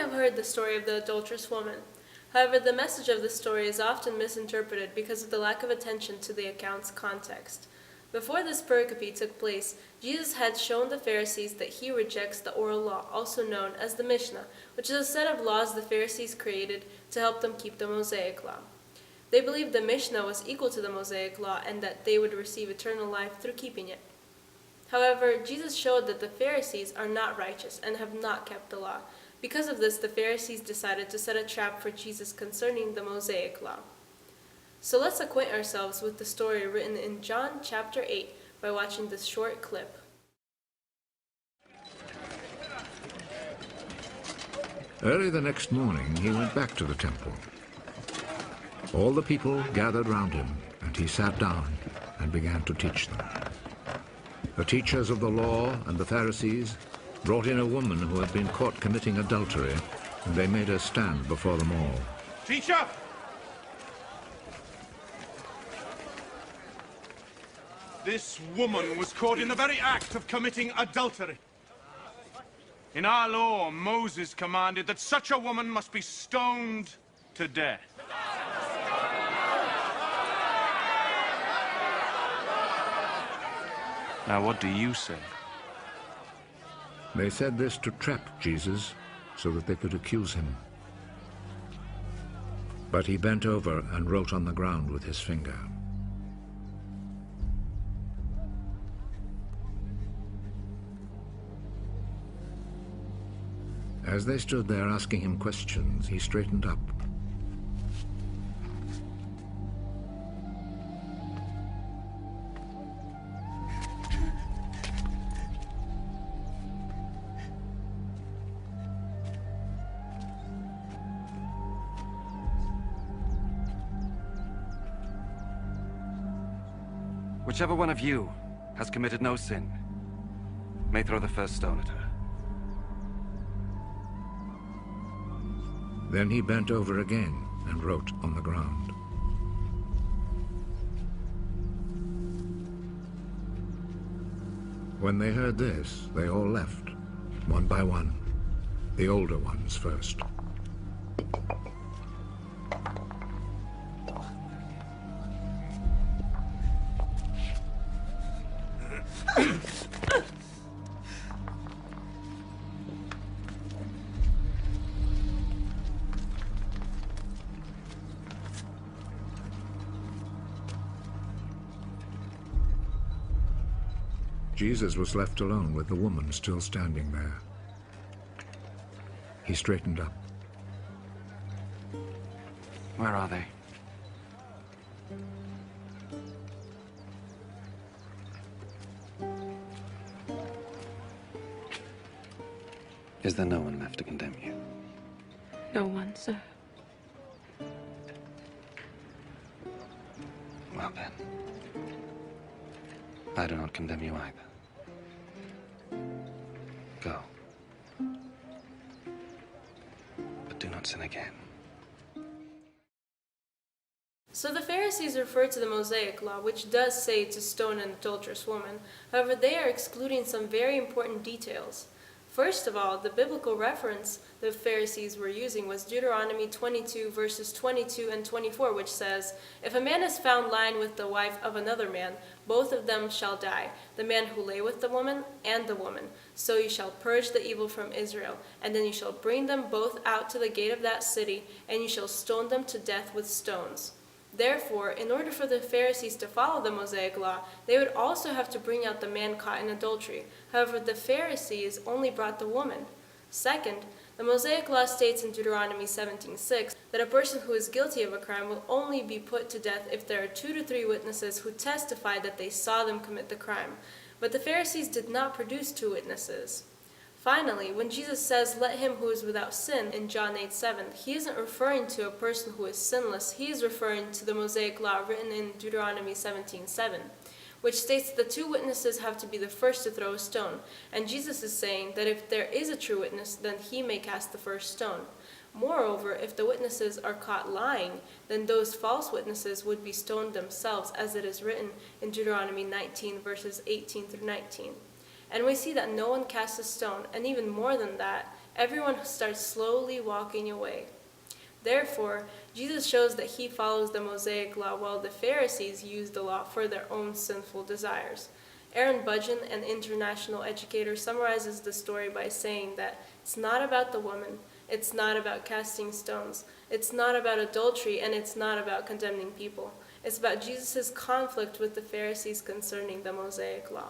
have heard the story of the adulterous woman. However, the message of this story is often misinterpreted because of the lack of attention to the account's context. Before this pericope took place, Jesus had shown the Pharisees that he rejects the oral law, also known as the Mishnah, which is a set of laws the Pharisees created to help them keep the Mosaic law. They believed the Mishnah was equal to the Mosaic law and that they would receive eternal life through keeping it. However, Jesus showed that the Pharisees are not righteous and have not kept the law. Because of this, the Pharisees decided to set a trap for Jesus concerning the Mosaic law. So let's acquaint ourselves with the story written in John chapter 8 by watching this short clip. Early the next morning, he went back to the temple. All the people gathered round him, and he sat down and began to teach them. The teachers of the law and the Pharisees brought in a woman who had been caught committing adultery, and they made her stand before them all. Teacher! This woman was caught in the very act of committing adultery. In our law, Moses commanded that such a woman must be stoned to death. Now, what do you say? They said this to trap Jesus so that they could accuse him. But he bent over and wrote on the ground with his finger. As they stood there asking him questions, he straightened up. Whichever one of you has committed no sin may throw the first stone at her. Then he bent over again and wrote on the ground. When they heard this, they all left, one by one, the older ones first. Jesus was left alone with the woman still standing there. He straightened up. Where are they? Is there no one left to condemn you? No one, sir. Well then, I do not condemn you either. Go. But do not sin again. So the Pharisees refer to the Mosaic law, which does say to stone an adulterous woman. However, they are excluding some very important details. First of all, the biblical reference the Pharisees were using was Deuteronomy 22 verses 22 and 24, which says, "If a man is found lying with the wife of another man, both of them shall die, the man who lay with the woman and the woman. So you shall purge the evil from Israel, and then you shall bring them both out to the gate of that city, and you shall stone them to death with stones." Therefore, in order for the Pharisees to follow the Mosaic law, they would also have to bring out the man caught in adultery. However, the Pharisees only brought the woman. Second, the Mosaic law states in Deuteronomy 17:6 that a person who is guilty of a crime will only be put to death if there are 2 to 3 witnesses who testify that they saw them commit the crime. But the Pharisees did not produce 2 witnesses. Finally, when Jesus says, "Let him who is without sin," in John 8:7, he isn't referring to a person who is sinless. He is referring to the Mosaic law written in Deuteronomy 17:7, which states that the 2 witnesses have to be the first to throw a stone. And Jesus is saying that if there is a true witness, then he may cast the first stone. Moreover, if the witnesses are caught lying, then those false witnesses would be stoned themselves, as it is written in Deuteronomy 19 verses 18 through 19. And we see that no one casts a stone, and even more than that, Everyone starts slowly walking away. Therefore, Jesus shows that he follows the Mosaic law while the Pharisees use the law for their own sinful desires. Aaron Budgen, an international educator, summarizes the story by saying that it's not about the woman, it's not about casting stones, it's not about adultery, and it's not about condemning people. It's about Jesus' conflict with the Pharisees concerning the Mosaic law.